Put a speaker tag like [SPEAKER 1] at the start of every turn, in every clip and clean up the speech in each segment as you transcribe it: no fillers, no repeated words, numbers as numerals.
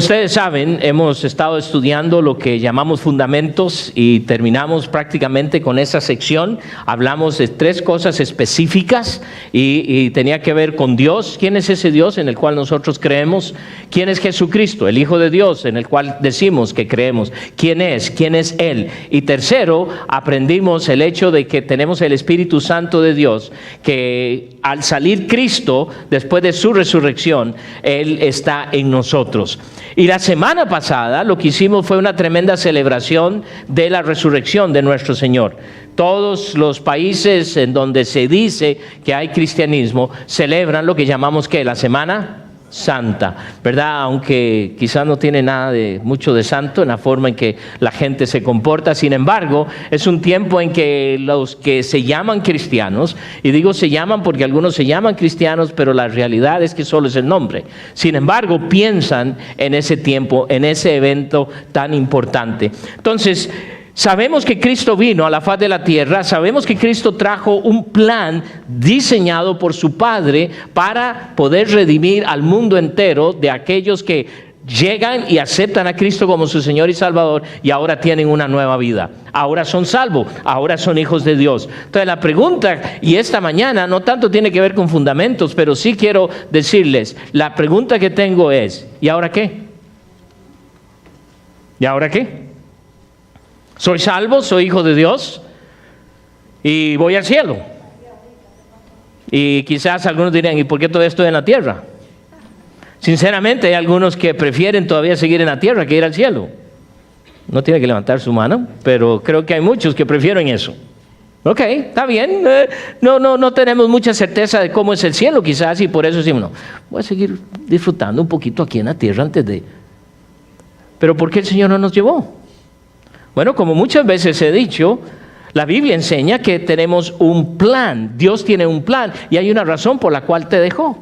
[SPEAKER 1] Ustedes saben, hemos estado estudiando lo que llamamos fundamentos y terminamos prácticamente con esa sección. Hablamos de 3 cosas específicas y tenía que ver con Dios. ¿Quién es ese Dios en el cual nosotros creemos? ¿Quién es Jesucristo, el Hijo de Dios, en el cual decimos que creemos? ¿Quién es? ¿Quién es Él? Y tercero, aprendimos el hecho de que tenemos el Espíritu Santo de Dios, que al salir Cristo, después de su resurrección, Él está en nosotros. Y la semana pasada lo que hicimos fue una tremenda celebración de la resurrección de nuestro Señor. Todos los países en donde se dice que hay cristianismo celebran lo que llamamos ¿qué? La Semana Santa, ¿verdad? Aunque quizás no tiene nada de mucho de santo en la forma en que la gente se comporta. Sin embargo, es un tiempo en que los que se llaman cristianos, y digo se llaman porque algunos se llaman cristianos, pero la realidad es que solo es el nombre. Sin embargo, piensan en ese tiempo, en ese evento tan importante. Entonces, sabemos que Cristo vino a la faz de la tierra, sabemos que Cristo trajo un plan diseñado por su Padre para poder redimir al mundo entero de aquellos que llegan y aceptan a Cristo como su Señor y Salvador y ahora tienen una nueva vida. Ahora son salvos, ahora son hijos de Dios. Entonces la pregunta, y esta mañana no tanto tiene que ver con fundamentos, pero sí quiero decirles, la pregunta que tengo es, ¿y ahora qué? ¿Y ahora qué? Soy salvo, soy hijo de Dios y voy al cielo. Y quizás algunos dirán, ¿y por qué todavía estoy en la tierra? Sinceramente hay algunos que prefieren todavía seguir en la tierra que ir al cielo. No tiene que levantar su mano, pero creo que hay muchos que prefieren eso. Ok, está bien. No tenemos mucha certeza de cómo es el cielo quizás y por eso decimos, no, voy a seguir disfrutando un poquito aquí en la tierra antes de... Pero ¿por qué el Señor no nos llevó? Bueno, como muchas veces he dicho, la Biblia enseña que tenemos un plan. Dios tiene un plan y hay una razón por la cual te dejó.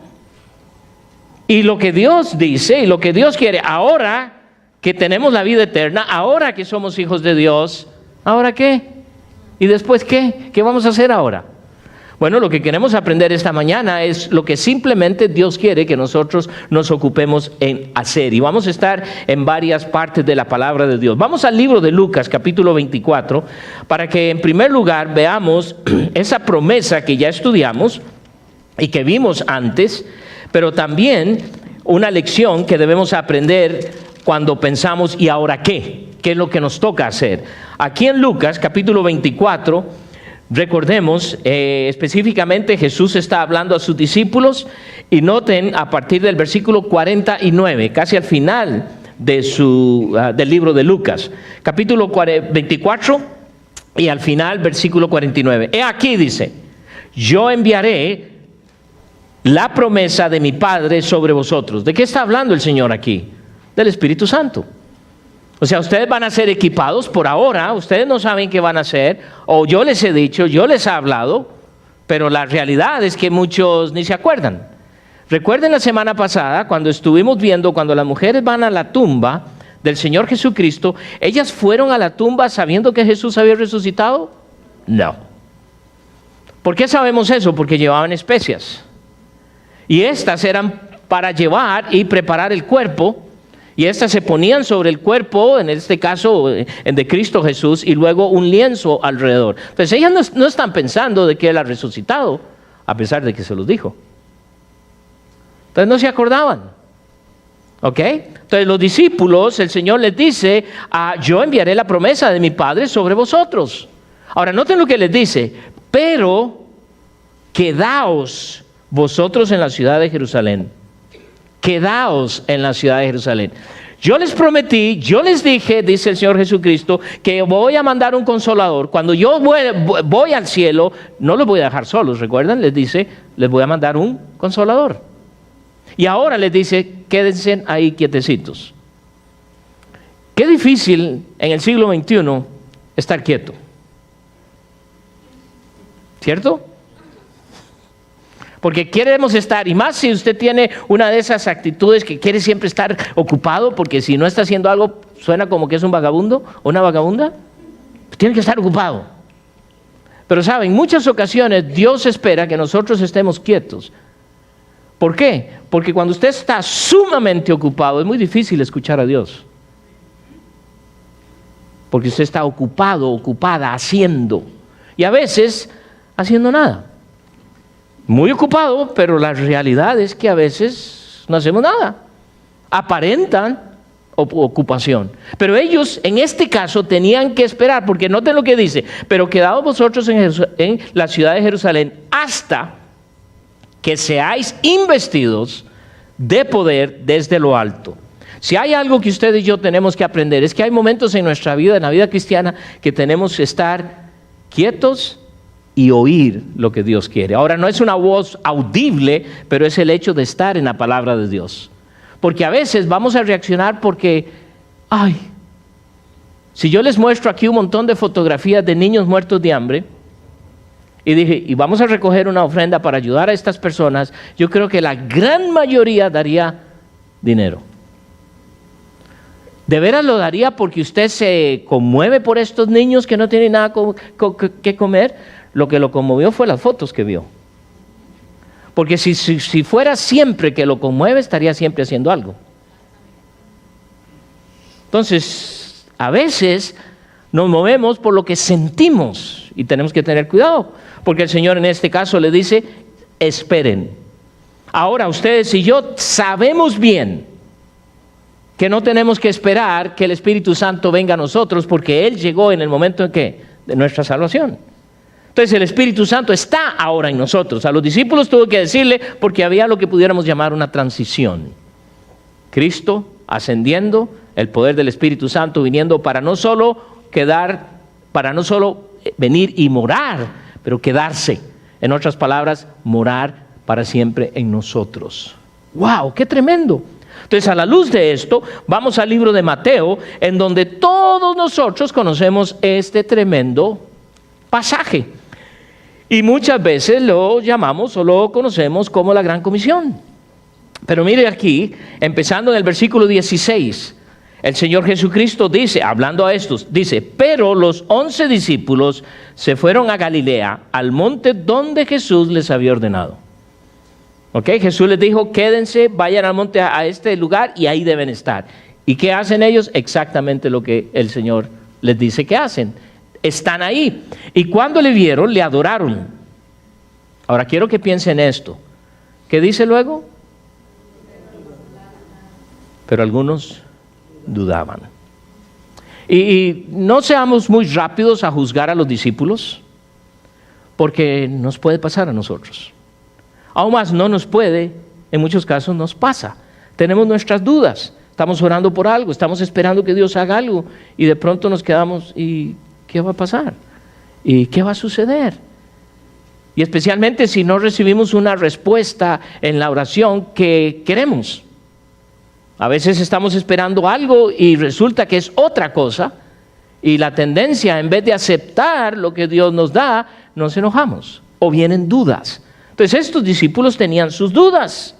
[SPEAKER 1] Y lo que Dios dice y lo que Dios quiere, ahora que tenemos la vida eterna, ahora que somos hijos de Dios, ¿ahora qué? ¿Y después qué? ¿Qué vamos a hacer ahora? Bueno, lo que queremos aprender esta mañana es lo que simplemente Dios quiere que nosotros nos ocupemos en hacer. Y vamos a estar en varias partes de la palabra de Dios. Vamos al libro de Lucas, capítulo 24, para que en primer lugar veamos esa promesa que ya estudiamos y que vimos antes, pero también una lección que debemos aprender cuando pensamos, ¿y ahora qué? ¿Qué es lo que nos toca hacer? Aquí en Lucas, capítulo 24, recordemos, específicamente Jesús está hablando a sus discípulos y noten a partir del versículo 49, casi al final de del libro de Lucas, capítulo 24 y al final versículo 49. He aquí dice, yo enviaré la promesa de mi Padre sobre vosotros. ¿De qué está hablando el Señor aquí? Del Espíritu Santo. O sea, ustedes van a ser equipados por ahora, ustedes no saben qué van a hacer, o yo les he dicho, yo les he hablado, pero la realidad es que muchos ni se acuerdan. Recuerden la semana pasada, cuando estuvimos viendo, cuando las mujeres van a la tumba del Señor Jesucristo, ¿ellas fueron a la tumba sabiendo que Jesús había resucitado? No. ¿Por qué sabemos eso? Porque llevaban especias. Y estas eran para llevar y preparar el cuerpo, y estas se ponían sobre el cuerpo, en este caso en de Cristo Jesús, y luego un lienzo alrededor. Entonces ellas no están pensando de que Él ha resucitado, a pesar de que se los dijo. Entonces no se acordaban. ¿Ok? Entonces los discípulos, el Señor les dice, yo enviaré la promesa de mi Padre sobre vosotros. Ahora noten lo que les dice, pero quedaos vosotros en la ciudad de Jerusalén. Quedaos en la ciudad de Jerusalén. Yo les prometí, yo les dije, dice el Señor Jesucristo, que voy a mandar un consolador. Cuando yo voy al cielo, no los voy a dejar solos, ¿recuerdan? Les dice, les voy a mandar un consolador. Y ahora les dice, quédense ahí quietecitos. Qué difícil en el siglo XXI estar quieto. ¿Cierto? Porque queremos estar, y más si usted tiene una de esas actitudes que quiere siempre estar ocupado, porque si no está haciendo algo, suena como que es un vagabundo o una vagabunda, tiene que estar ocupado. Pero saben, en muchas ocasiones Dios espera que nosotros estemos quietos ¿Por qué? Porque cuando usted está sumamente ocupado, es muy difícil escuchar a Dios. Porque usted está ocupado, ocupada, haciendo. Y a veces, haciendo nada. Muy ocupado, pero la realidad es que a veces no hacemos nada. Aparentan ocupación. Pero ellos, en este caso, tenían que esperar, porque noten lo que dice, pero quedaos vosotros en la ciudad de Jerusalén hasta que seáis investidos de poder desde lo alto. Si hay algo que usted y yo tenemos que aprender, es que hay momentos en nuestra vida, en la vida cristiana, que tenemos que estar quietos y oír lo que Dios quiere. Ahora, no es una voz audible, pero es el hecho de estar en la palabra de Dios. Porque a veces vamos a reaccionar porque, si yo les muestro aquí un montón de fotografías de niños muertos de hambre, y dije, y vamos a recoger una ofrenda para ayudar a estas personas, yo creo que la gran mayoría daría dinero. ¿De veras lo daría porque usted se conmueve por estos niños que no tienen nada que comer? Lo que lo conmovió fue las fotos que vio. Porque si fuera siempre que lo conmueve, estaría siempre haciendo algo. Entonces, a veces nos movemos por lo que sentimos y tenemos que tener cuidado, porque el Señor en este caso le dice, esperen. Ahora, ustedes y yo sabemos bien que no tenemos que esperar que el Espíritu Santo venga a nosotros, porque Él llegó en el momento en que de nuestra salvación. Entonces el Espíritu Santo está ahora en nosotros. A los discípulos tuvo que decirle, porque había lo que pudiéramos llamar una transición. Cristo ascendiendo, el poder del Espíritu Santo viniendo para no solo venir y morar, pero quedarse. En otras palabras, morar para siempre en nosotros. ¡Wow! ¡Qué tremendo! Entonces, a la luz de esto, vamos al libro de Mateo, en donde todos nosotros conocemos este tremendo pasaje. Y muchas veces lo llamamos o lo conocemos como la Gran Comisión. Pero mire aquí, empezando en el versículo 16, el Señor Jesucristo dice, hablando a estos, dice, pero los 11 discípulos se fueron a Galilea, al monte donde Jesús les había ordenado. Jesús les dijo, quédense, vayan al monte a este lugar y ahí deben estar. ¿Y qué hacen ellos? Exactamente lo que el Señor les dice que hacen. Están ahí. Y cuando le vieron, le adoraron. Ahora quiero que piensen esto. ¿Qué dice luego? Pero algunos dudaban. Y no seamos muy rápidos a juzgar a los discípulos, porque nos puede pasar a nosotros. Aún más no nos puede, en muchos casos nos pasa. Tenemos nuestras dudas, estamos orando por algo, estamos esperando que Dios haga algo y de pronto nos quedamos, ¿y qué va a pasar? ¿Y qué va a suceder? Y especialmente si no recibimos una respuesta en la oración que queremos. A veces estamos esperando algo y resulta que es otra cosa, y la tendencia, en vez de aceptar lo que Dios nos da, nos enojamos o vienen dudas. Entonces estos discípulos tenían sus dudas,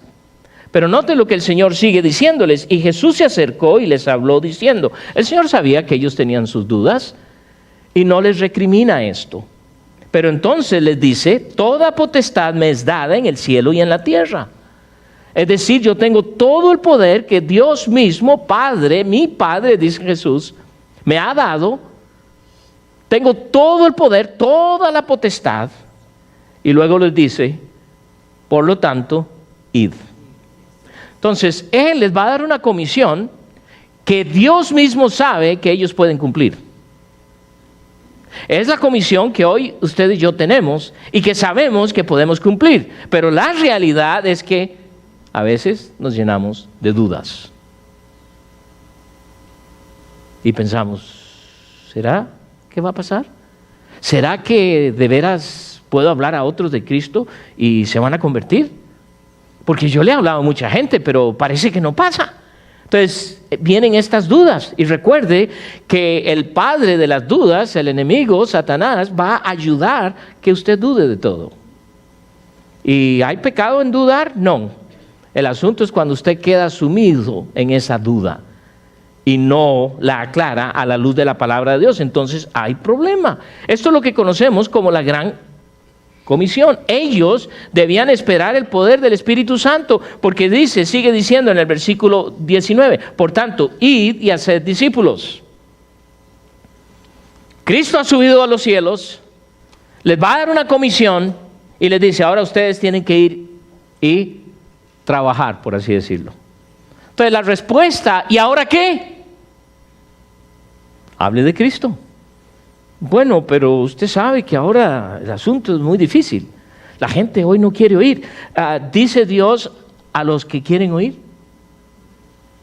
[SPEAKER 1] pero noten lo que el Señor sigue diciéndoles. Y Jesús se acercó y les habló diciendo, el Señor sabía que ellos tenían sus dudas y no les recrimina esto, pero entonces les dice, toda potestad me es dada en el cielo y en la tierra. Es decir, yo tengo todo el poder que Dios mismo, Padre, mi Padre, dice Jesús, me ha dado. Tengo todo el poder, toda la potestad. Y luego les dice, por lo tanto, id. Entonces, Él les va a dar una comisión que Dios mismo sabe que ellos pueden cumplir. Es la comisión que hoy usted y yo tenemos y que sabemos que podemos cumplir. Pero la realidad es que a veces nos llenamos de dudas. Y pensamos, ¿será que va a pasar? ¿Será que de veras puedo hablar a otros de Cristo y se van a convertir? Porque yo le he hablado a mucha gente, pero parece que no pasa. Entonces vienen estas dudas. Y recuerde que el padre de las dudas, el enemigo, Satanás, va a ayudar que usted dude de todo. ¿Y hay pecado en dudar? No. El asunto es cuando usted queda sumido en esa duda y no la aclara a la luz de la palabra de Dios. Entonces hay problema. Esto es lo que conocemos como la Gran comisión. Ellos debían esperar el poder del Espíritu Santo, porque sigue diciendo en el versículo 19, por tanto, id y haced discípulos. Cristo ha subido a los cielos, les va a dar una comisión y les dice, ahora ustedes tienen que ir y trabajar, por así decirlo. Entonces la respuesta, ¿y ahora qué? Hable de Cristo. Bueno, pero usted sabe que ahora el asunto es muy difícil. La gente hoy no quiere oír. ¿Dice Dios a los que quieren oír?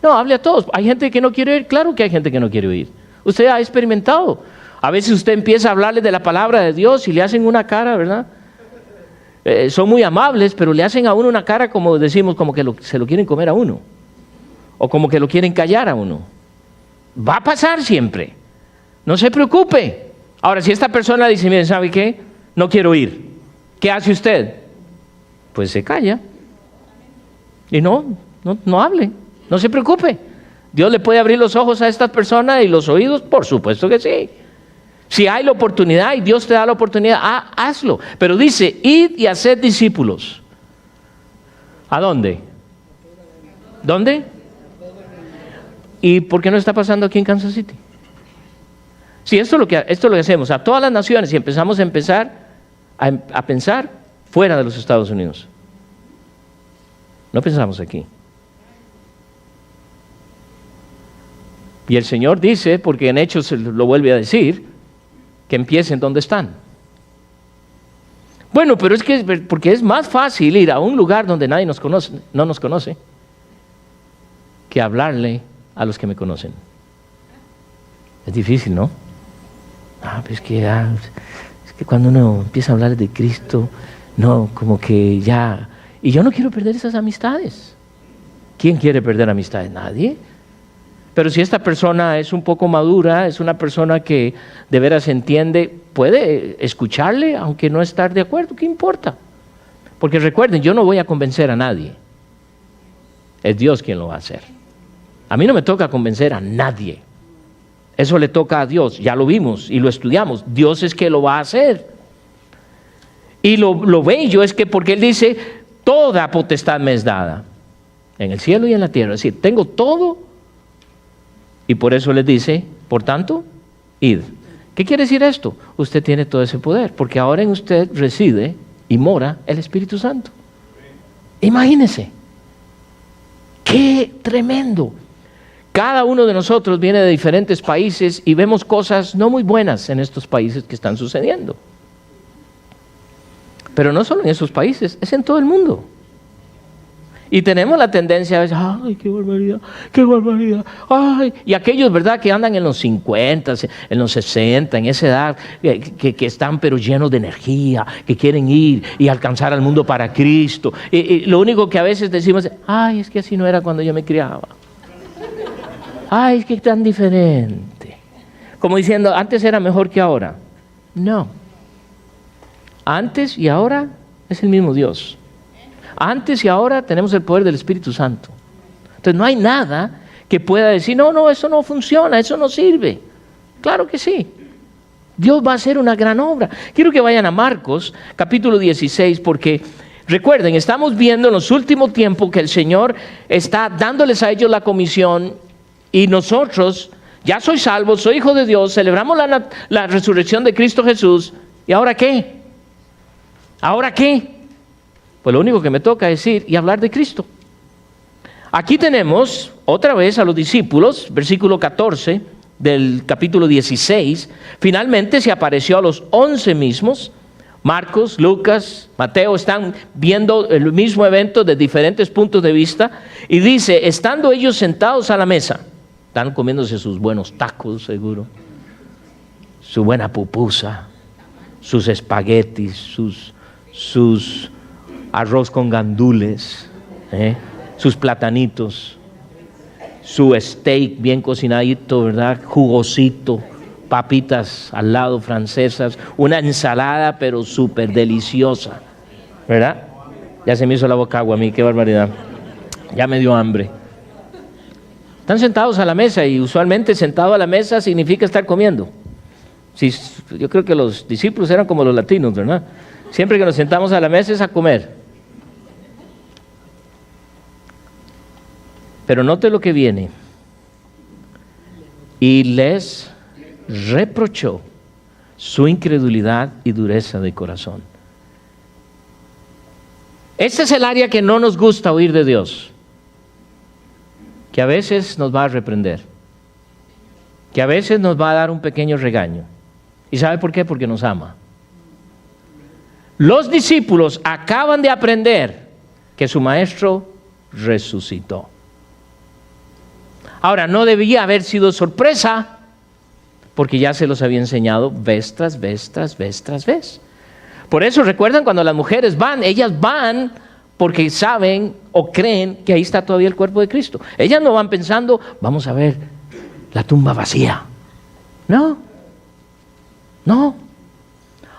[SPEAKER 1] No, hable a todos. ¿Hay gente que no quiere oír? Claro que hay gente que no quiere oír. Usted ha experimentado. A veces usted empieza a hablarles de la palabra de Dios y le hacen una cara, ¿verdad? Son muy amables, pero le hacen a uno una cara, como decimos, como que se lo quieren comer a uno. O como que lo quieren callar a uno. Va a pasar siempre. No se preocupe. Ahora, si esta persona dice, miren, ¿sabe qué? No quiero oír. ¿Qué hace usted? Pues se calla. Y no hable. No se preocupe. ¿Dios le puede abrir los ojos a esta persona y los oídos? Por supuesto que sí. Si hay la oportunidad y Dios te da la oportunidad, hazlo. Pero dice, id y haced discípulos. ¿A dónde? ¿Dónde? ¿Y por qué no está pasando aquí en Kansas City? Sí, esto es lo que hacemos a todas las naciones y empezamos a pensar fuera de los Estados Unidos. No pensamos aquí. Y el Señor dice, porque en Hechos lo vuelve a decir, que empiecen donde están. Bueno, pero porque es más fácil ir a un lugar donde nadie no nos conoce, que hablarle a los que me conocen. Es difícil, ¿no? Pues es que cuando uno empieza a hablar de Cristo, no, como que ya... Y yo no quiero perder esas amistades. ¿Quién quiere perder amistades? Nadie. Pero si esta persona es un poco madura, es una persona que de veras entiende, puede escucharle, aunque no estar de acuerdo, ¿qué importa? Porque recuerden, yo no voy a convencer a nadie. Es Dios quien lo va a hacer. A mí no me toca convencer a nadie. Eso le toca a Dios, ya lo vimos y lo estudiamos. Dios es que lo va a hacer. Y lo bello es que porque Él dice, toda potestad me es dada, en el cielo y en la tierra. Es decir, tengo todo y por eso les dice, por tanto, id. ¿Qué quiere decir esto? Usted tiene todo ese poder, porque ahora en usted reside y mora el Espíritu Santo. Imagínense. ¡Qué tremendo! Cada uno de nosotros viene de diferentes países y vemos cosas no muy buenas en estos países que están sucediendo. Pero no solo en esos países, es en todo el mundo. Y tenemos la tendencia a veces, ¡ay, qué barbaridad! ¡Qué barbaridad! ¡Ay! Y aquellos, ¿verdad?, que andan en los 50, en los 60, en esa edad, que están pero llenos de energía, que quieren ir y alcanzar al mundo para Cristo. Y lo único que a veces decimos, ¡ay, es que así no era cuando yo me criaba! ¡Ay, es que tan diferente! Como diciendo, antes era mejor que ahora. No. Antes y ahora es el mismo Dios. Antes y ahora tenemos el poder del Espíritu Santo. Entonces no hay nada que pueda decir, no, eso no funciona, eso no sirve. Claro que sí. Dios va a hacer una gran obra. Quiero que vayan a Marcos, capítulo 16, porque recuerden, estamos viendo en los últimos tiempos que el Señor está dándoles a ellos la comisión y nosotros, ya soy salvo, soy hijo de Dios, celebramos la resurrección de Cristo Jesús. ¿Y ahora qué? ¿Ahora qué? Pues lo único que me toca es ir y hablar de Cristo. Aquí tenemos otra vez a los discípulos, versículo 14 del capítulo 16. Finalmente se apareció a los 11 mismos. Marcos, Lucas, Mateo están viendo el mismo evento de diferentes puntos de vista. Y dice, estando ellos sentados a la mesa, están comiéndose sus buenos tacos seguro, su buena pupusa, sus espaguetis, sus arroz con gandules, sus platanitos, su steak bien cocinadito, ¿verdad? Jugosito, papitas al lado francesas, una ensalada pero súper deliciosa, ¿verdad? Ya se me hizo la boca agua a mí, qué barbaridad. Ya me dio hambre. Están sentados a la mesa y usualmente sentado a la mesa significa estar comiendo. Sí, yo creo que los discípulos eran como los latinos, ¿verdad? Siempre que nos sentamos a la mesa es a comer. Pero note lo que viene. Y les reprochó su incredulidad y dureza de corazón. Este es el área que no nos gusta oír de Dios, que a veces nos va a reprender, que a veces nos va a dar un pequeño regaño. ¿Y sabe por qué? Porque nos ama. Los discípulos acaban de aprender que su maestro resucitó. Ahora, no debía haber sido sorpresa, porque ya se los había enseñado vez tras vez, tras vez, tras vez. Por eso recuerdan cuando las mujeres van, ellas van porque saben o creen que ahí está todavía el cuerpo de Cristo. Ellas no van pensando, vamos a ver la tumba vacía. No, no.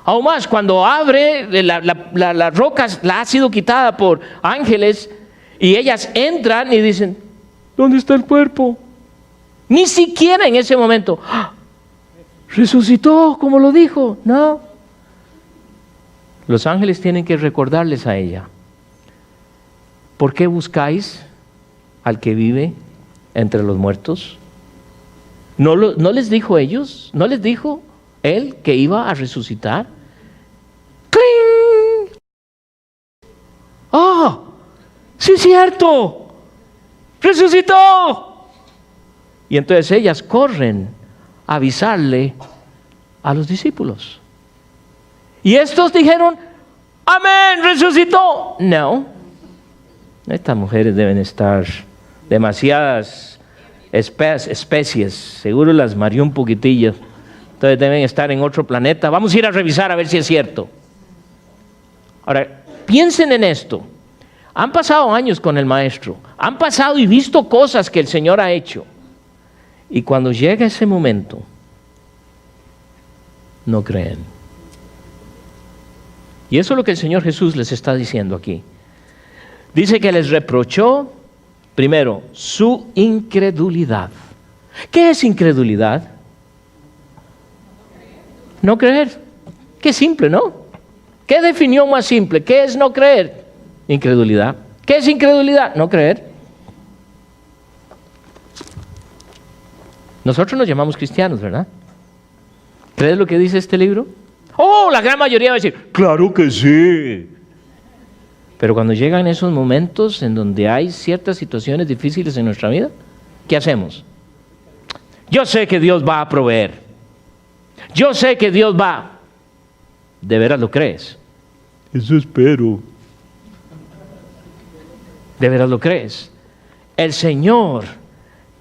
[SPEAKER 1] Aún más, cuando abre la roca, la ha sido quitada por ángeles y ellas entran y dicen, ¿dónde está el cuerpo? Ni siquiera en ese momento, ¡ah! Resucitó, como lo dijo. No. Los ángeles tienen que recordarles a ella. ¿Por qué buscáis al que vive entre los muertos? ¿No les dijo ellos? ¿No les dijo él que iba a resucitar? ¡Cling! ¡Ah! ¡Sí es cierto! ¡Resucitó! Y entonces ellas corren a avisarle a los discípulos. Y estos dijeron, ¡amén! ¡Resucitó! No. Estas mujeres deben estar demasiadas especies. Seguro las mareó un poquitillo. Entonces deben estar en otro planeta. Vamos a ir a revisar a ver si es cierto. Ahora, piensen en esto. Han pasado años con el maestro. Han pasado y visto cosas que el Señor ha hecho. Y cuando llega ese momento, no creen. Y eso es lo que el Señor Jesús les está diciendo aquí. Dice que les reprochó, primero, su incredulidad. ¿Qué es incredulidad? No creer. Qué simple, ¿no? ¿Qué definición más simple? ¿Qué es no creer? Incredulidad. ¿Qué es incredulidad? No creer. Nosotros nos llamamos cristianos, ¿verdad? ¿Crees lo que dice este libro? Oh, la gran mayoría va a decir, claro que sí. Pero cuando llegan esos momentos en donde hay ciertas situaciones difíciles en nuestra vida, ¿qué hacemos? Yo sé que Dios va a proveer. Yo sé que Dios va. ¿De veras lo crees? Eso espero. ¿De veras lo crees? El Señor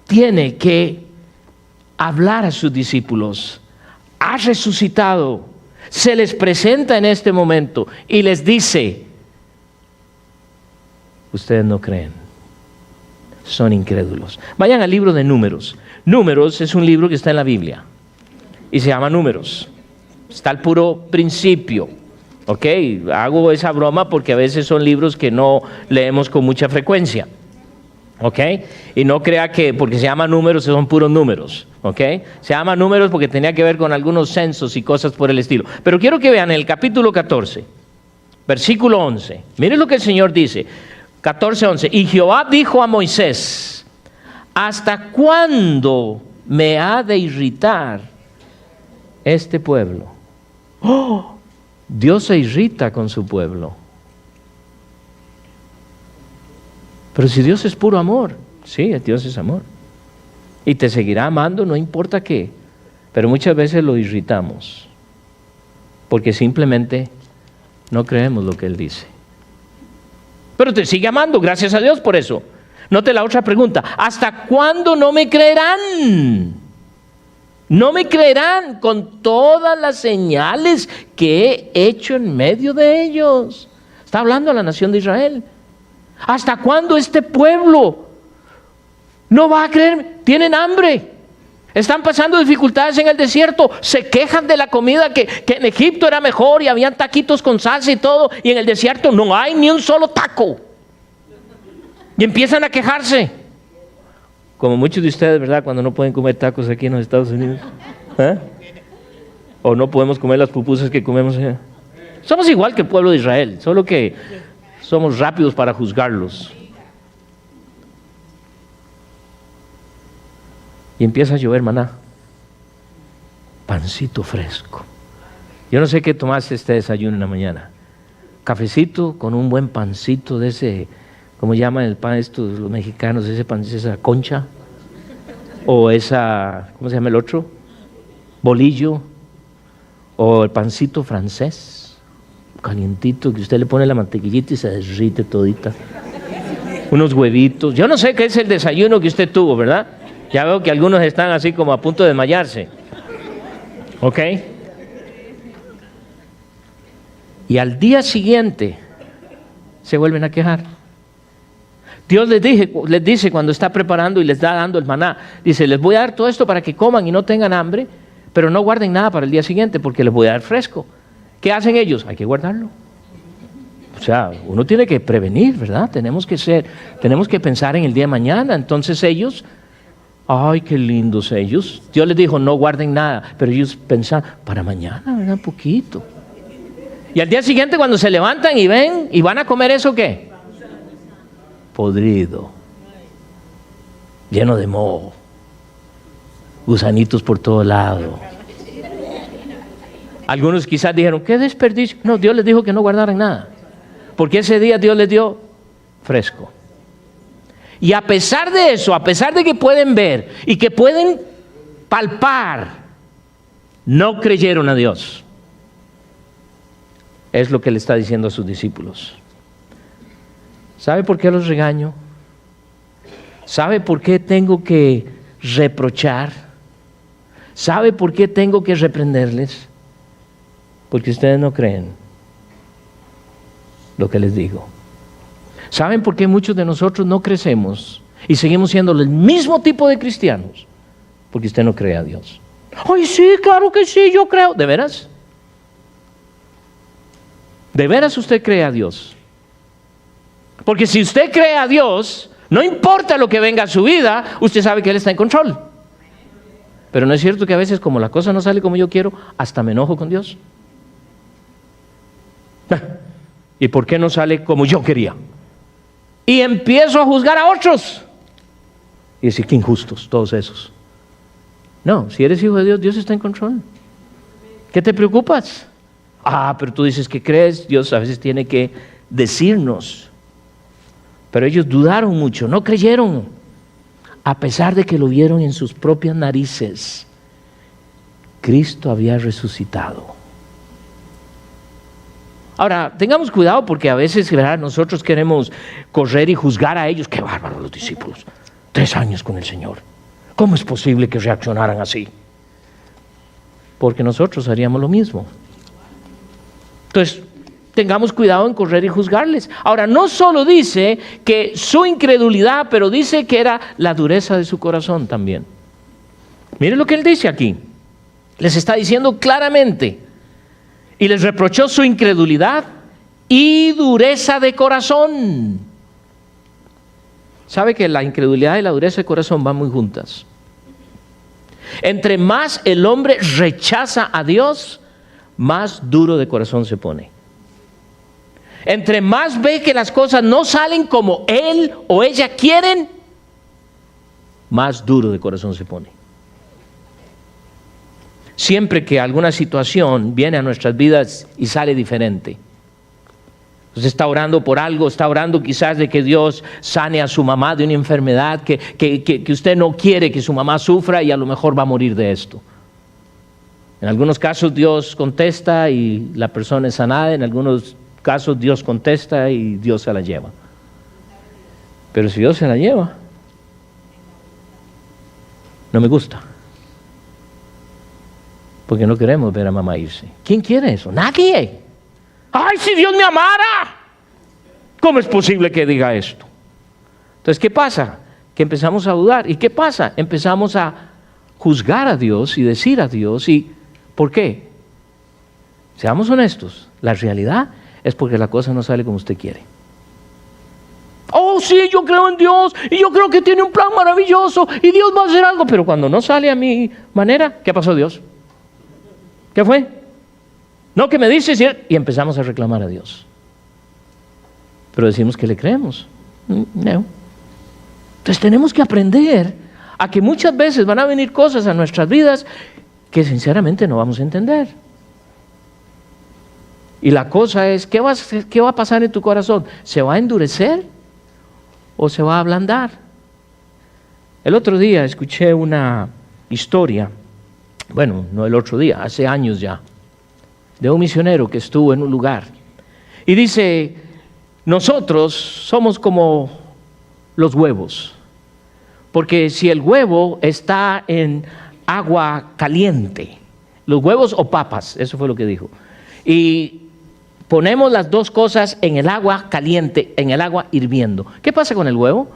[SPEAKER 1] tiene que hablar a sus discípulos. Ha resucitado. Se les presenta en este momento y les dice, ustedes no creen, son incrédulos. Vayan al libro de Números. Números es un libro que está en la Biblia y se llama Números. Está al puro principio. Ok, hago esa broma porque a veces son libros que no leemos con mucha frecuencia. ¿Ok? Y no crea que porque se llama Números son puros números. ¿Ok? Se llama Números porque tenía que ver con algunos censos y cosas por el estilo. Pero quiero que vean el capítulo 14, versículo 11. Miren lo que el Señor dice. 14:11. Y Jehová dijo a Moisés, ¿hasta cuándo me ha de irritar este pueblo? ¡Oh! Dios se irrita con su pueblo. Pero si Dios es puro amor, sí, Dios es amor. Y te seguirá amando, no importa qué. Pero muchas veces lo irritamos, porque simplemente no creemos lo que Él dice. Pero te sigue amando, gracias a Dios por eso. Note la otra pregunta, ¿hasta cuándo no me creerán? No me creerán con todas las señales que he hecho en medio de ellos. Está hablando a la nación de Israel. ¿Hasta cuándo este pueblo no va a creer? Tienen hambre, están pasando dificultades en el desierto, se quejan de la comida que en Egipto era mejor y habían taquitos con salsa y todo, y en el desierto no hay ni un solo taco. Y empiezan a quejarse. Como muchos de ustedes, ¿verdad? Cuando no pueden comer tacos aquí en los Estados Unidos. ¿Eh? O no podemos comer las pupusas que comemos allá. Somos igual que el pueblo de Israel, solo que somos rápidos para juzgarlos. Y empieza a llover maná. Pancito fresco. Yo no sé qué tomaste este desayuno en la mañana. Cafecito con un buen pancito de ese, ¿cómo llaman el pan estos los mexicanos? Ese pan, esa concha. O esa, ¿cómo se llama el otro? Bolillo. O el pancito francés. Calientito, que usted le pone la mantequillita y se derrite todita. Unos huevitos. Yo no sé qué es el desayuno que usted tuvo, ¿verdad? Ya veo que algunos están así como a punto de desmayarse. ¿Ok? Y al día siguiente se vuelven a quejar. Dios les dice cuando está preparando y les está dando el maná, dice, les voy a dar todo esto para que coman y no tengan hambre, pero no guarden nada para el día siguiente porque les voy a dar fresco. ¿Qué hacen ellos? Hay que guardarlo. O sea, uno tiene que prevenir, ¿verdad? Tenemos que pensar en el día de mañana. Entonces ellos, ay, qué lindos ellos. Dios les dijo, no guarden nada, pero ellos pensan, para mañana, ¿verdad? Un poquito. Y al día siguiente cuando se levantan y ven y van a comer eso, ¿qué? Podrido, lleno de moho, gusanitos por todo lado. Algunos quizás dijeron, qué desperdicio. No, Dios les dijo que no guardaran nada, porque ese día Dios les dio fresco. Y a pesar de eso, a pesar de que pueden ver y que pueden palpar, no creyeron a Dios. Es lo que le está diciendo a sus discípulos. ¿Sabe por qué los regaño? ¿Sabe por qué tengo que reprochar? ¿Sabe por qué tengo que reprenderles? Porque ustedes no creen lo que les digo. ¿Saben por qué muchos de nosotros no crecemos y seguimos siendo el mismo tipo de cristianos? Porque usted no cree a Dios. ¡Ay, sí, claro que sí, yo creo! ¿De veras? ¿De veras usted cree a Dios? Porque si usted cree a Dios, no importa lo que venga a su vida, usted sabe que Él está en control. Pero ¿no es cierto que a veces como la cosa no sale como yo quiero, hasta me enojo con Dios? ¿Y por qué no sale como yo quería? Y empiezo a juzgar a otros. Y decir, qué injustos todos esos. No, si eres hijo de Dios, Dios está en control. ¿Qué te preocupas? Ah, pero tú dices que crees, Dios a veces tiene que decirnos. Pero ellos dudaron mucho, no creyeron, a pesar de que lo vieron en sus propias narices. Cristo había resucitado. Ahora, tengamos cuidado porque a veces, ¿verdad?, nosotros queremos correr y juzgar a ellos. ¡Qué bárbaros los discípulos! 3 años con el Señor. ¿Cómo es posible que reaccionaran así? Porque nosotros haríamos lo mismo. Entonces, tengamos cuidado en correr y juzgarles. Ahora, no solo dice que su incredulidad, pero dice que era la dureza de su corazón también. Miren lo que él dice aquí. Les está diciendo claramente. Y les reprochó su incredulidad y dureza de corazón. ¿Sabe que la incredulidad y la dureza de corazón van muy juntas? Entre más el hombre rechaza a Dios, más duro de corazón se pone. Entre más ve que las cosas no salen como él o ella quieren, más duro de corazón se pone. Siempre que alguna situación viene a nuestras vidas y sale diferente. Usted está orando por algo, está orando quizás de que Dios sane a su mamá de una enfermedad que usted no quiere que su mamá sufra y a lo mejor va a morir de esto. En algunos casos Dios contesta y la persona es sanada, en algunos casos Dios contesta y Dios se la lleva. Pero si Dios se la lleva, no me gusta. Porque no queremos ver a mamá irse. ¿Quién quiere eso? Nadie. ¡Ay, si Dios me amara! ¿Cómo es posible que diga esto? Entonces, ¿qué pasa? Que empezamos a dudar. ¿Y qué pasa? Empezamos a juzgar a Dios y decir a Dios. ¿Y por qué? Seamos honestos. La realidad es porque la cosa no sale como usted quiere. Oh, sí, yo creo en Dios y yo creo que tiene un plan maravilloso y Dios va a hacer algo. Pero cuando no sale a mi manera, ¿qué pasó, Dios? ¿Qué fue? No, que me dices, y empezamos a reclamar a Dios. Pero decimos que le creemos. No. Entonces tenemos que aprender a que muchas veces van a venir cosas a nuestras vidas que sinceramente no vamos a entender. Y la cosa es, ¿qué va a pasar en tu corazón? ¿Se va a endurecer o se va a ablandar? El otro día escuché una historia, bueno, no el otro día, hace años ya, de un misionero que estuvo en un lugar. Y dice, nosotros somos como los huevos, porque si el huevo está en agua caliente, los huevos o papas, eso fue lo que dijo, y ponemos las dos cosas en el agua caliente, en el agua hirviendo, ¿qué pasa con el huevo?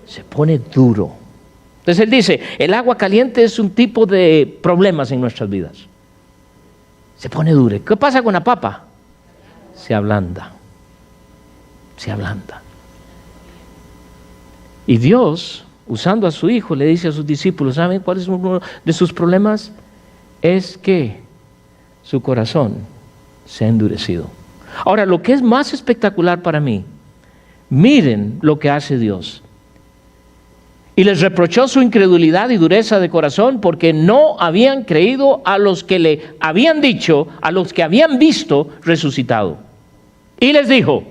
[SPEAKER 1] Se pone duro. Entonces él dice, el agua caliente es un tipo de problemas en nuestras vidas. Se pone duro. ¿Qué pasa con la papa? Se ablanda. Se ablanda. Y Dios, usando a su Hijo, le dice a sus discípulos, ¿saben cuál es uno de sus problemas? Es que su corazón se ha endurecido. Ahora, lo que es más espectacular para mí, miren lo que hace Dios. Y les reprochó su incredulidad y dureza de corazón porque no habían creído a los que le habían dicho, a los que habían visto resucitado. Y les dijo,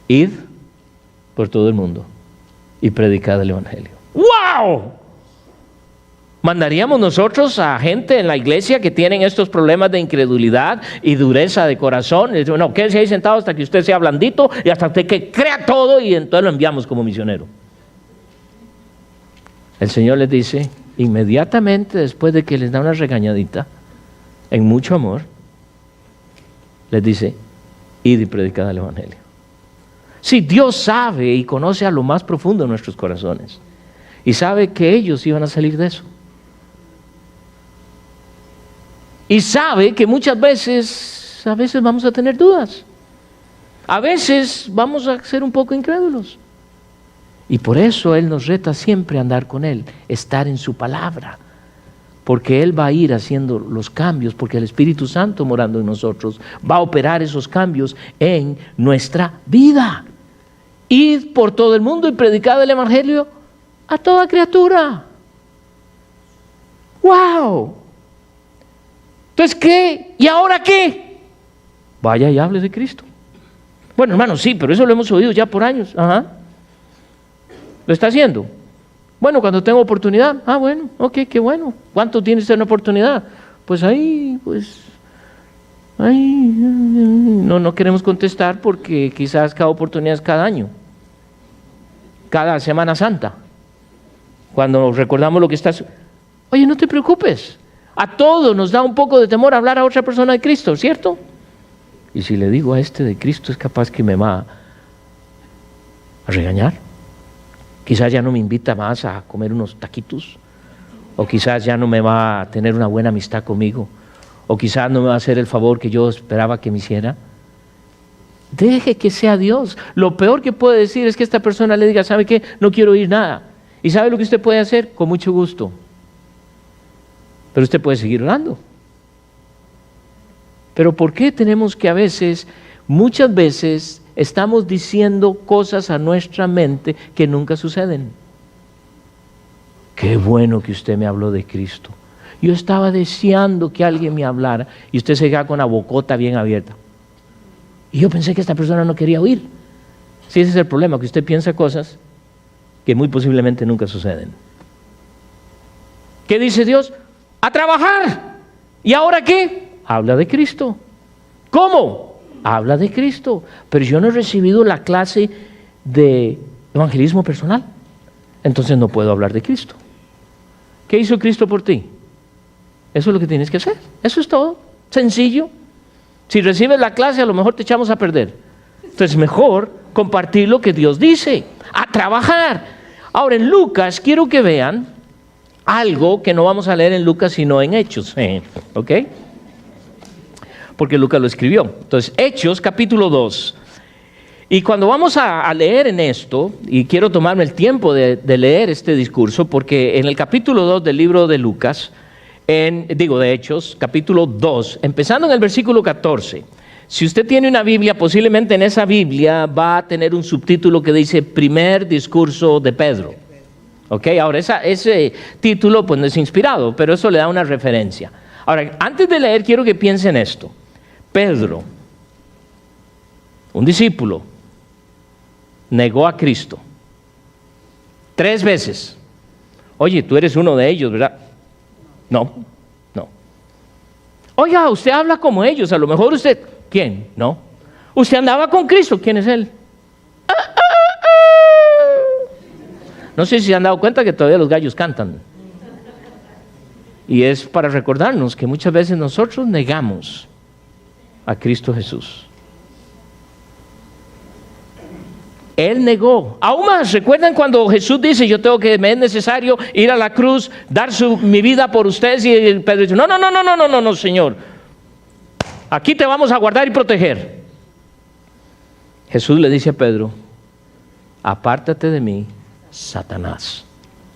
[SPEAKER 1] id por todo el mundo y predicad el Evangelio. ¡Wow! ¿Mandaríamos nosotros a gente en la iglesia que tienen estos problemas de incredulidad y dureza de corazón? No, quédese ahí sentado hasta que usted sea blandito y hasta usted que crea todo y entonces lo enviamos como misionero. El Señor les dice, inmediatamente después de que les da una regañadita, en mucho amor, les dice, id y predicad el Evangelio. Si Dios sabe y conoce a lo más profundo de nuestros corazones y sabe que ellos iban a salir de eso. Y sabe que muchas veces, a veces vamos a tener dudas. A veces vamos a ser un poco incrédulos. Y por eso Él nos reta siempre a andar con Él, estar en su palabra. Porque Él va a ir haciendo los cambios, porque el Espíritu Santo morando en nosotros va a operar esos cambios en nuestra vida. Id por todo el mundo y predicad el Evangelio a toda criatura. ¡Wow! Entonces, ¿qué? ¿Y ahora qué? Vaya y hable de Cristo. Bueno, hermano, sí, pero eso lo hemos oído ya por años. Ajá. ¿Lo está haciendo? Bueno, cuando tengo oportunidad. Ah, bueno, ok, qué bueno. ¿Cuánto tiene usted una oportunidad? Pues ahí, no queremos contestar porque quizás cada oportunidad es cada año. Cada Semana Santa. Cuando recordamos lo que está... Oye, no te preocupes. A todos nos da un poco de temor hablar a otra persona de Cristo, ¿cierto? Y si le digo a este de Cristo, es capaz que me va a regañar. Quizás ya no me invita más a comer unos taquitos. O quizás ya no me va a tener una buena amistad conmigo. O quizás no me va a hacer el favor que yo esperaba que me hiciera. Deje que sea Dios. Lo peor que puede decir es que esta persona le diga, ¿sabe qué? No quiero oír nada. ¿Y sabe lo que usted puede hacer? Con mucho gusto. Pero usted puede seguir orando. Pero ¿por qué tenemos que muchas veces, estamos diciendo cosas a nuestra mente que nunca suceden? Qué bueno que usted me habló de Cristo. Yo estaba deseando que alguien me hablara y usted se queda con la bocota bien abierta. Y yo pensé que esta persona no quería oír. Sí, ese es el problema, que usted piensa cosas que muy posiblemente nunca suceden. ¿Qué dice Dios? ¡A trabajar! ¿Y ahora qué? Habla de Cristo. ¿Cómo? Habla de Cristo. Pero yo no he recibido la clase de evangelismo personal. Entonces no puedo hablar de Cristo. ¿Qué hizo Cristo por ti? Eso es lo que tienes que hacer. Eso es todo. Sencillo. Si recibes la clase, a lo mejor te echamos a perder. Entonces mejor compartir lo que Dios dice. A trabajar. Ahora en Lucas quiero que vean algo que no vamos a leer en Lucas sino en Hechos. ¿Ok? Porque Lucas lo escribió. Entonces, Hechos capítulo 2. Y cuando vamos a leer en esto, y quiero tomarme el tiempo de leer este discurso, porque en el capítulo 2 del libro de Lucas, de Hechos, capítulo 2, empezando en el versículo 14. Si usted tiene una Biblia, posiblemente en esa Biblia va a tener un subtítulo que dice Primer Discurso de Pedro. ¿Ok? Ahora, ese título pues no es inspirado, pero eso le da una referencia. Ahora, antes de leer, quiero que piensen esto. Pedro, un discípulo, negó a Cristo 3 veces. Oye, tú eres uno de ellos, ¿verdad? No. Oiga, usted habla como ellos, a lo mejor usted... ¿Quién? No. Usted andaba con Cristo, ¿quién es Él? No sé si se han dado cuenta que todavía los gallos cantan. Y es para recordarnos que muchas veces nosotros negamos a Cristo Jesús. Él negó. Aún más, ¿recuerdan cuando Jesús dice, yo tengo que, me es necesario ir a la cruz, dar mi vida por ustedes? Y Pedro dice, no, Señor. Aquí te vamos a guardar y proteger. Jesús le dice a Pedro, apártate de mí, Satanás.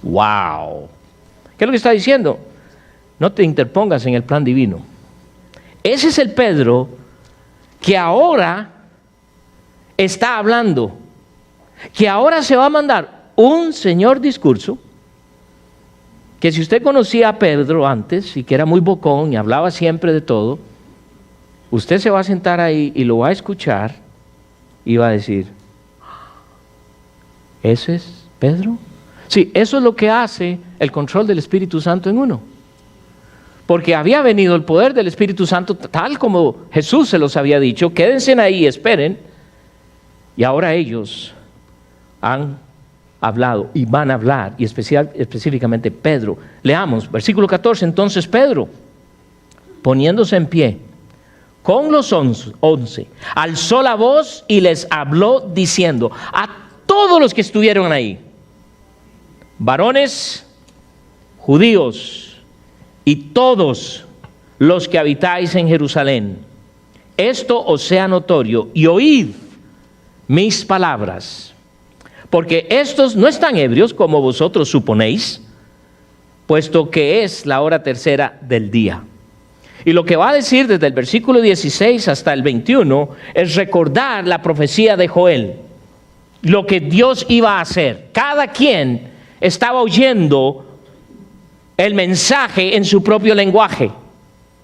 [SPEAKER 1] ¡Wow! ¿Qué es lo que está diciendo? No te interpongas en el plan divino. Ese es el Pedro que ahora está hablando, que ahora se va a mandar un señor discurso, que si usted conocía a Pedro antes y que era muy bocón y hablaba siempre de todo, usted se va a sentar ahí y lo va a escuchar y va a decir, ¿ese es Pedro? Sí, eso es lo que hace el control del Espíritu Santo en uno. Porque había venido el poder del Espíritu Santo tal como Jesús se los había dicho, quédense ahí, esperen. Y ahora ellos han hablado y van a hablar, y específicamente Pedro. Leamos, versículo 14, entonces Pedro, poniéndose en pie, con los 11, alzó la voz y les habló diciendo a todos los que estuvieron ahí, varones judíos y todos los que habitáis en Jerusalén, esto os sea notorio y oíd mis palabras, porque estos no están ebrios como vosotros suponéis, puesto que es la hora tercera del día. Y lo que va a decir desde el versículo 16 hasta el 21 es recordar la profecía de Joel, lo que Dios iba a hacer. Cada quien estaba oyendo el mensaje en su propio lenguaje,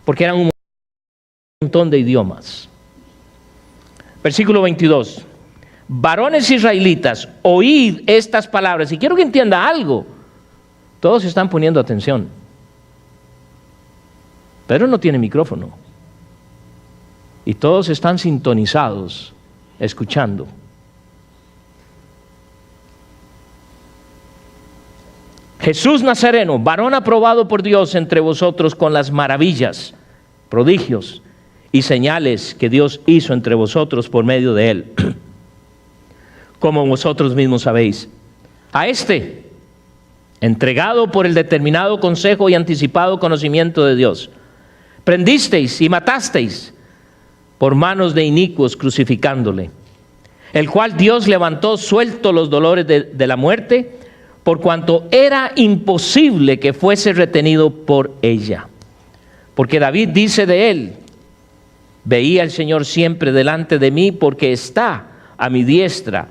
[SPEAKER 1] porque eran un montón de idiomas. Versículo 22. Varones israelitas, oíd estas palabras. Y quiero que entienda algo. Todos están poniendo atención. Pedro no tiene micrófono. Y todos están sintonizados, escuchando. Jesús Nazareno, varón aprobado por Dios entre vosotros con las maravillas, prodigios y señales que Dios hizo entre vosotros por medio de él, como vosotros mismos sabéis. A este, entregado por el determinado consejo y anticipado conocimiento de Dios, prendisteis y matasteis por manos de inicuos crucificándole, el cual Dios levantó suelto los dolores de la muerte, por cuanto era imposible que fuese retenido por ella. Porque David dice de él, veía al Señor siempre delante de mí, porque está a mi diestra,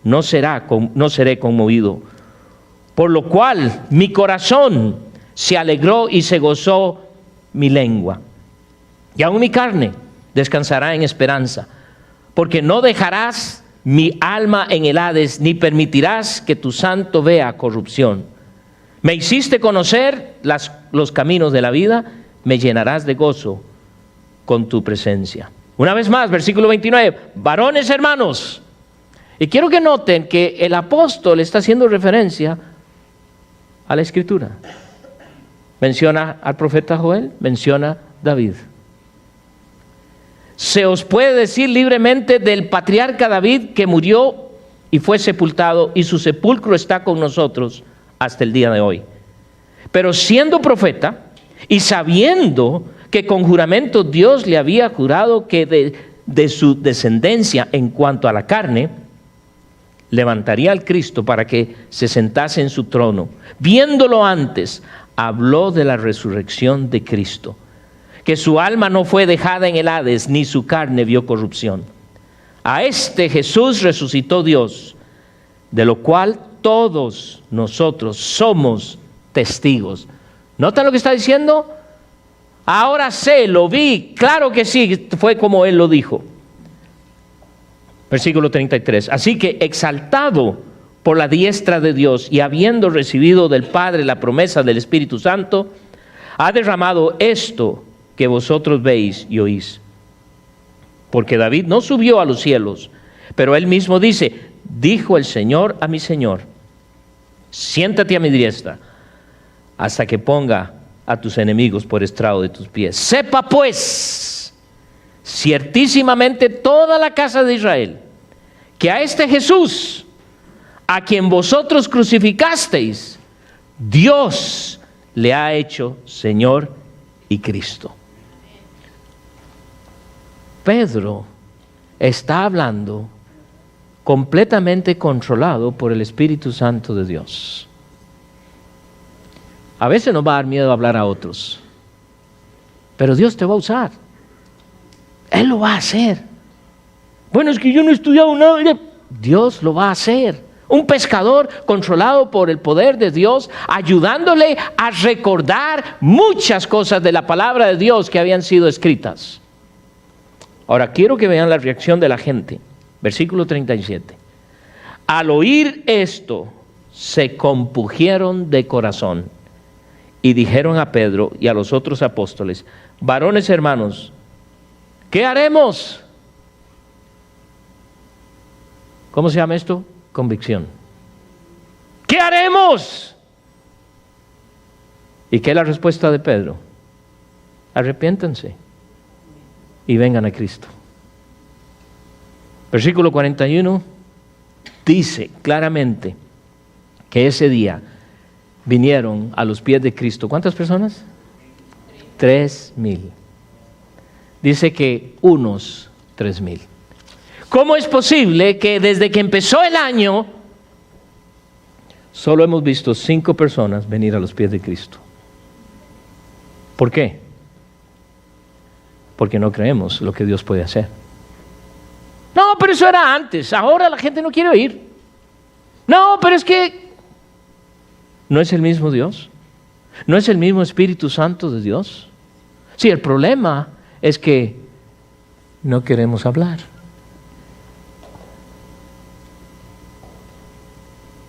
[SPEAKER 1] no seré conmovido. Por lo cual mi corazón se alegró y se gozó mi lengua. Y aún mi carne descansará en esperanza, porque no dejarás mi alma en el Hades, ni permitirás que tu santo vea corrupción. Me hiciste conocer los caminos de la vida, me llenarás de gozo con tu presencia. Una vez más, versículo 29, varones hermanos. Y quiero que noten que el apóstol está haciendo referencia a la Escritura. Menciona al profeta Joel, menciona a David. Se os puede decir libremente del patriarca David, que murió y fue sepultado, y su sepulcro está con nosotros hasta el día de hoy. Pero siendo profeta y sabiendo que con juramento Dios le había jurado que de su descendencia en cuanto a la carne, levantaría al Cristo para que se sentase en su trono, viéndolo antes, habló de la resurrección de Cristo, que su alma no fue dejada en el Hades, ni su carne vio corrupción. A este Jesús resucitó Dios, de lo cual todos nosotros somos testigos. ¿Notan lo que está diciendo? Ahora sé, lo vi, claro que sí, fue como Él lo dijo. Versículo 33. Así que exaltado por la diestra de Dios y habiendo recibido del Padre la promesa del Espíritu Santo, ha derramado esto que vosotros veis y oís. Porque David no subió a los cielos, pero él mismo dice, dijo el Señor a mi Señor, siéntate a mi diestra hasta que ponga a tus enemigos por estrado de tus pies. Sepa pues, ciertísimamente toda la casa de Israel, que a este Jesús, a quien vosotros crucificasteis, Dios le ha hecho Señor y Cristo. Pedro está hablando completamente controlado por el Espíritu Santo de Dios. A veces nos va a dar miedo hablar a otros, pero Dios te va a usar. Él lo va a hacer. Bueno, es que yo no he estudiado nada. Dios lo va a hacer. Un pescador controlado por el poder de Dios, ayudándole a recordar muchas cosas de la palabra de Dios que habían sido escritas. Ahora quiero que vean la reacción de la gente. Versículo 37. Al oír esto, se compungieron de corazón y dijeron a Pedro y a los otros apóstoles, varones hermanos, ¿qué haremos? ¿Cómo se llama esto? Convicción. ¿Qué haremos? ¿Y qué es la respuesta de Pedro? Arrepiéntanse y vengan a Cristo. Versículo 41 dice claramente que ese día vinieron a los pies de Cristo. ¿Cuántas personas? 3,000. Dice que unos 3,000. ¿Cómo es posible que desde que empezó el año solo hemos visto 5 personas venir a los pies de Cristo? ¿Por qué? Porque no creemos lo que Dios puede hacer. No, pero eso era antes, ahora la gente no quiere oír. No, pero es que ¿no es el mismo Dios? ¿No es el mismo Espíritu Santo de Dios? Sí, el problema es que no queremos hablar.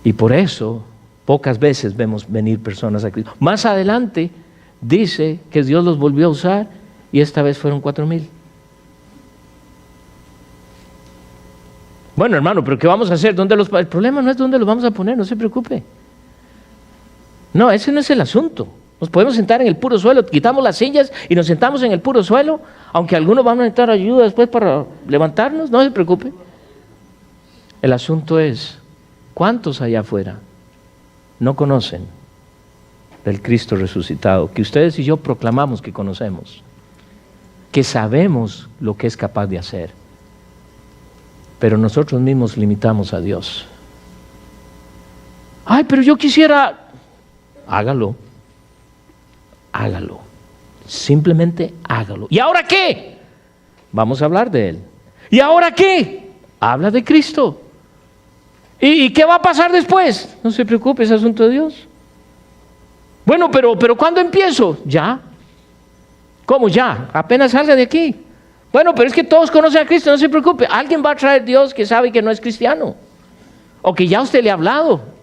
[SPEAKER 1] Y por eso pocas veces vemos venir personas a Cristo. Más adelante dice que Dios los volvió a usar y esta vez fueron 4,000. Bueno, hermano, pero ¿qué vamos a hacer? El problema no es dónde los vamos a poner, no se preocupe. No, ese no es el asunto. Nos podemos sentar en el puro suelo, quitamos las sillas y nos sentamos en el puro suelo, aunque algunos van a necesitar ayuda después para levantarnos, no se preocupe. El asunto es, ¿cuántos allá afuera no conocen del Cristo resucitado, que ustedes y yo proclamamos que conocemos, que sabemos lo que es capaz de hacer, pero nosotros mismos limitamos a Dios? Ay, pero yo quisiera... Hágalo. Hágalo. Simplemente hágalo. ¿Y ahora qué? Vamos a hablar de Él. ¿Y ahora qué? Habla de Cristo. ¿Y qué va a pasar después? No se preocupe, es asunto de Dios. Bueno, pero ¿cuándo empiezo? Ya. ¿Cómo ya? Apenas salga de aquí. Bueno, pero es que todos conocen a Cristo, no se preocupe. Alguien va a traer Dios que sabe que no es cristiano. O que ya usted le ha hablado.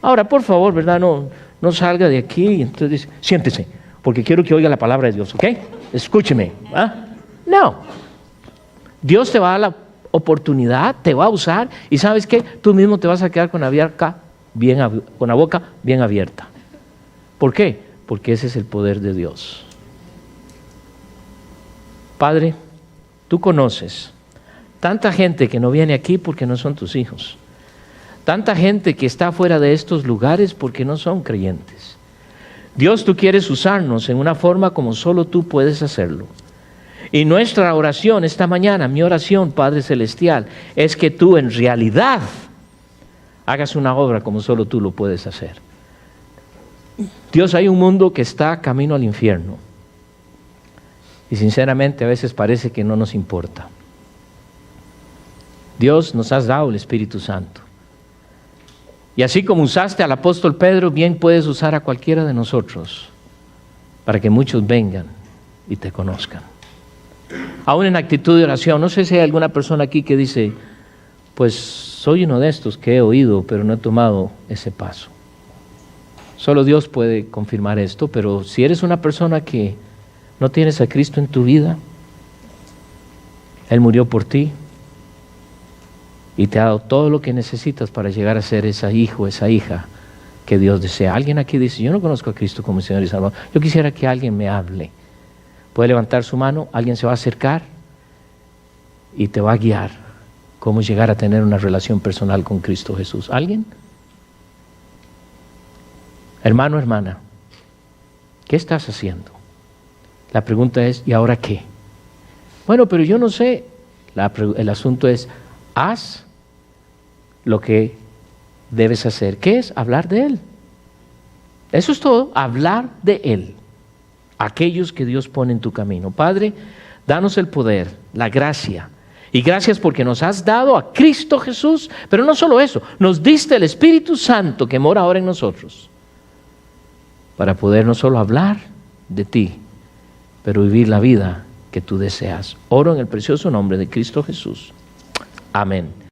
[SPEAKER 1] Ahora, por favor, ¿verdad? No salga de aquí. Entonces dice, siéntese, porque quiero que oiga la palabra de Dios, ¿ok? Escúcheme. ¿Ah? No. Dios te va a dar la oportunidad, te va a usar, y ¿sabes qué? Tú mismo te vas a quedar con la boca bien abierta. ¿Por qué? Porque ese es el poder de Dios. Padre, tú conoces tanta gente que no viene aquí porque no son tus hijos. Tanta gente que está fuera de estos lugares porque no son creyentes. Dios, tú quieres usarnos en una forma como solo tú puedes hacerlo. Y nuestra oración esta mañana, mi oración, Padre Celestial, es que tú en realidad hagas una obra como solo tú lo puedes hacer. Dios, hay un mundo que está camino al infierno. Y sinceramente a veces parece que no nos importa. Dios, nos has dado el Espíritu Santo. Y así como usaste al apóstol Pedro, bien puedes usar a cualquiera de nosotros para que muchos vengan y te conozcan. Aún en actitud de oración, no sé si hay alguna persona aquí que dice, pues soy uno de estos que he oído, pero no he tomado ese paso. Solo Dios puede confirmar esto, pero si eres una persona que no tienes a Cristo en tu vida, Él murió por ti y te ha dado todo lo que necesitas para llegar a ser ese hijo, esa hija que Dios desea. Alguien aquí dice, yo no conozco a Cristo como Señor y Salvador, yo quisiera que alguien me hable. Puede levantar su mano, alguien se va a acercar y te va a guiar cómo llegar a tener una relación personal con Cristo Jesús. ¿Alguien? Hermano, hermana, ¿qué estás haciendo? La pregunta es, ¿y ahora qué? Bueno, pero yo no sé. El asunto es, haz lo que debes hacer. ¿Qué es? Hablar de Él. Eso es todo, hablar de Él. Aquellos que Dios pone en tu camino. Padre, danos el poder, la gracia. Y gracias porque nos has dado a Cristo Jesús. Pero no solo eso, nos diste el Espíritu Santo que mora ahora en nosotros. Para poder no solo hablar de ti, pero vivir la vida que tú deseas. Oro en el precioso nombre de Cristo Jesús. Amén.